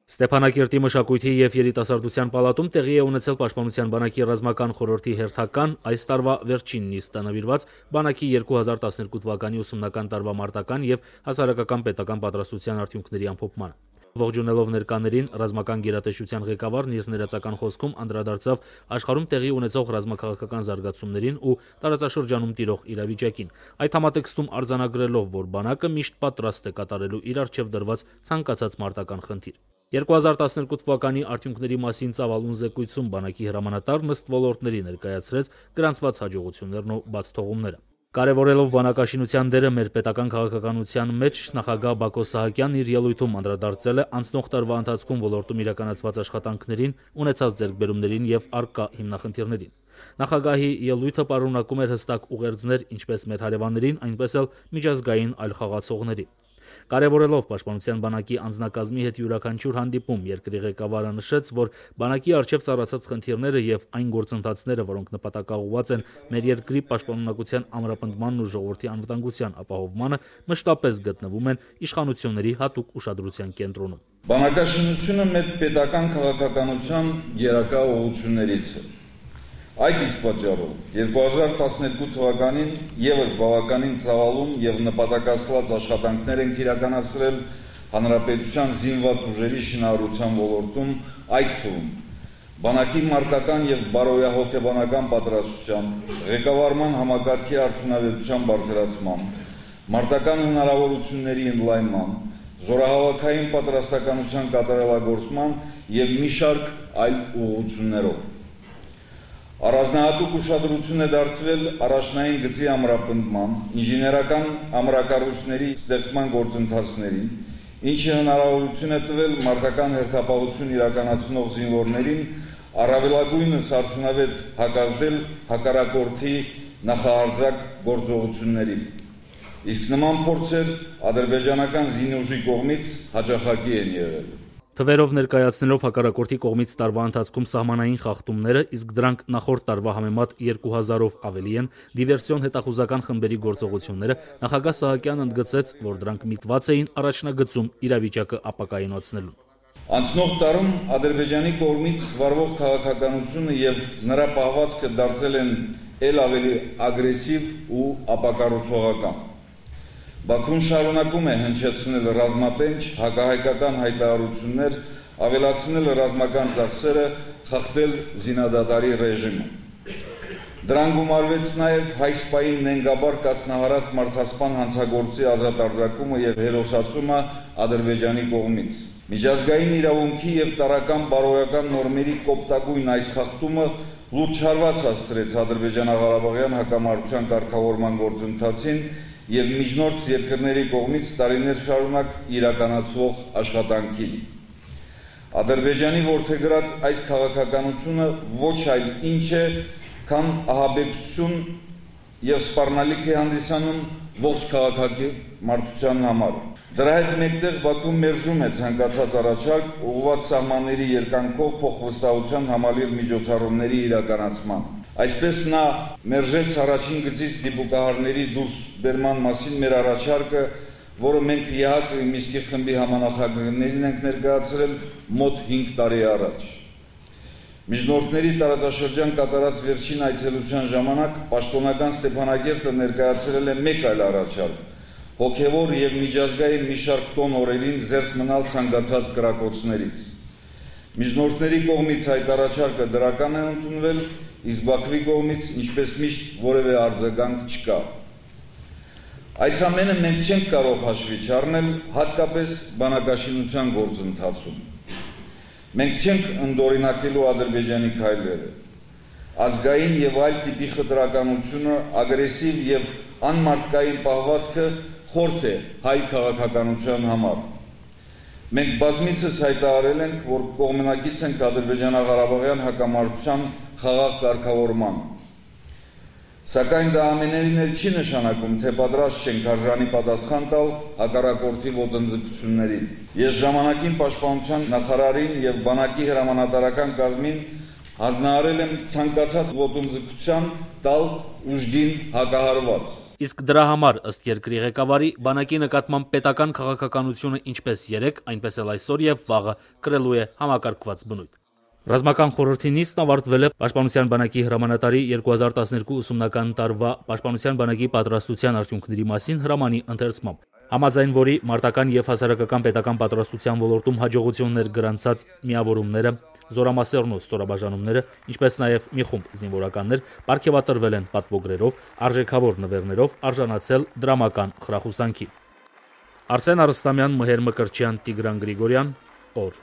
Ստեփանակերտի մշակույթի և երիտասարդության պալատում տեղի է ունեցել Պաշտպանության բանակի ռազմական խորհրդի հերթական այս տարվա վերջին նիստը նվիրված բանակի 2012 թվականի ուսումնական տարվա մարտական և հասարակական պետական պատրաստության արդյունքների ամփոփմանը։ Ողջունելով ներկաներին, ռազմական գերատեսչության ղեկավարն իր ներածական խոսքում անդրադարձավ աշխարհում տեղի ունեցող ռազմաքաղաքական զարգացումներին ու տարածաշրջանում տիրող իրավիճակին, այդ համատեքստում արձանագրելով, որ բանակը միշտ պատրաստ է կատարելու իր առջև դրված ցանկացած մարտական խնդիր։ 2012 թվականի արդյունքների մասին ծավալուն զեկույցում բանակի հրամանատարն ըստ ոլորտների ներկայացրեց գրանցված հաջողություններն ու բացթողումները։ Կարևորելով բանակաշինության դերը մեր պետական քաղաքականության մեջ, նախագահ Բակո Սահակյանն իր ելույթում անդրադարձել է անցնող տարվա ընթացքում ոլորտում իրականացված աշխատանքներին, ունեցած ձեռքբերումներին և առկա հիմնախնդիրներին։ Նախագահի ելույթը պարունակում էր հստակ ուղերձներ ինչպես մեր հարևաններին, այնպես էլ միջազգային այլ խաղացողների։ Կարևորելով Պաշտպանության բանակի անձնակազմի հետ յուրաքանչյուր հանդիպում, երկրի ղեկավարը նշեց, որ բանակի առջև ծառացած խնդիրները և այն գործընթացները, որոնք նպատակաուղղված են մեր երկրի պաշտպանունակության ամրապնդմանն ու ժողովրդի անվտանգության ապահովմանը, մշտապես գտնվում են իշխանությունների հատուկ ուշադրության կենտրոնում։ Բանակաշինությունը մեր պետական քաղաքականության գերակա ուղղություններից է։ Այդ իսկ պատճառով 2012 թվականին ևս բավականին ծավալուն և նպատակասլաց աշխատանքներ ենք իրականացրել հանրապետության զինված ուժերի շինարարության ոլորտում, այդ թվում բանակի մարտական և բարոյահոգեբանական պատրաստության, ղեկավարման համակարգի արդյունավետության բարձրացման, մարտական հնարավորությունների ընդլայնման, զորահավաքային պատրաստականության կատարելագործման և մի շարք այլ ուղղություններով։ Առանձնահատուկ ուշադրություն է դարձվել առաջնային գծի ամրապնդման, ինժեներական ամրակառույցների ստեղծման գործընթացներին, ինչը հնարավորություն է տվել մարտական հերթապահություն իրականացնող զինվորներին առավելագույնս արդյունավետ հակազդել հակառակորդի նախահարձակ գործողություններին։ Իսկ նման փորձեր ադրբեջանական զինուժի կողմից հաճախակի են եղել։ Թվերով ներկայացնելով հակառակորդի կողմից տարվա ընթացքում սահմանային խախտումները, իսկ դրանք նախորդ տարվա համեմատ 2000-ով ավելի են, դիվերսիոն հետախուզական խմբերի գործողությունները, նախագահ Սահակյանն ընդգծեց, որ դրանք միտված էին առաջնագծում իրավիճակը ապակայունացնելուն։ Անցնող տարում Ադրբեջանի կողմից վարվող քաղաքականությունը և նրա պահվածքը դարձել են ել ավելի ագրեսիվ ու ապակառուցողական։ Բաքուն շարունակում է հնչեցնել ռազմատենչ, հակահայկական հայտարարություններ, ավելացնել ռազմական ծախսերը, խախտել զինադադարի ռեժիմը։ Դրան գումարվեց նաև հայ սպային նենգաբար կացնահարած մարդասպան հանցագործի ազատ արձակումը և հերոսացումը Ադրբեջանի կողմից։ Միջազգային իրավունքի և տարրական բարոյական նորմերի կոպտագույն այս խախտումը լուրջ հարված հասցրեց ադրբեջանա-ղարաբաղյան հակամարտության կարգավորման գործընթացին և միջնորդ երկրների կողմից տարիներ շարունակ իրականացվող աշխատանքին։ Ադրբեջանի որդեգրած այս քաղաքականությունը ոչ այլ ինչ է, քան ահաբեկչություն և սպառնալիք է հանդիսանում ողջ քաղաքամարտության համար։ Դրա հետ մեկտեղ Բաքուն մերժում է ցանկացած առաջարկ ուղղված սահմանների երկանքով փոխվստահության համալիր միջոցառումների իրականացման։ Այսպես նա մերժեց առաջին գծից դիպուկահարների դուրս բերման մասին մեր առաջարկը, որը մենք ԵԱՀԿ Մինսկի խմբի համանախագահներին ենք ներկայացրել մոտ 5 տարի առաջ։ Միջնորդների տարածաշրջան կատարած վերջին այցելության ժամանակ պաշտոնական Ստեփանակերտը ներկայացրել է մեկ այլ առաջարկ՝ հոգևոր և միջազգային մի շարք տոն օրերին զերծ մնալ ցանկացած կրակոցներից։ Միջնորդների կողմից այդ առաջարկը դրական է ընդունվել, իսկ Բաքվի կողմից, ինչպես միշտ, որևէ արձագանք չկա։ Այս ամենը մենք չենք կարող հաշվի չառնել, հատկապես բանակաշինության գործընթացում։ Մենք չենք ընդօրինակելու Ադրբեջանի քայլերը։ Ազգային և այլ տիպի խտրականությունը, ագրեսիվ և անմարդկային պահվածքը խորթ է հայ քաղաքականության համար։ Մենք բազմիցս հայտարարել ենք, որ կողմնակից ենք ադրբեջանա-ղարաբաղյան հակամարտության խաղաղ կարգավորմանը։ Սակայն դա ամենևին էլ չի նշանակում, թե պատրաստ չենք արժանի պատասխան տալ հակառակորդի ոտնձգություններին։ Ես ժամանակին պաշտպանության նախարարին և բանակի հրամանատարական կազմին հանձնարարել եմ ցանկացած ոտնձգության տալ ուժգին հակահարված։ Իսկ դրա համար, ըստ երկրի ղեկավարի, բանակի նկատմամբ պետական քաղաքականությունը ինչպես երեկ, այնպես էլ այսօր եւ վաղը կրելու է համակարգված բնույթ։ Ռազմական խորհրդի նիստն ավարտվել է Պաշտպանության բանակի հրամանատարի 2012 ուսումնական տարվա Պաշտպանության բանակի պատրաստության արդյունքների մասին հրամանի ընթերցմամբ, համաձայն որի մարտական եւ հասարակական պետական պատրաստության ոլորտում հաջողություններ գրանցած միավորումները, զորամասերն ու ստորաբաժանումները, ինչպես նաեւ մի խումբ զինվորականներ պարգևատրվել են պատվոգրերով, արժեքավոր նվերներով, արժանացել դրամական խրախուսանքի։ Արսեն Արստամյան, Մհեր Մկրտչյան, Տիգրան Գրիգորյան, օր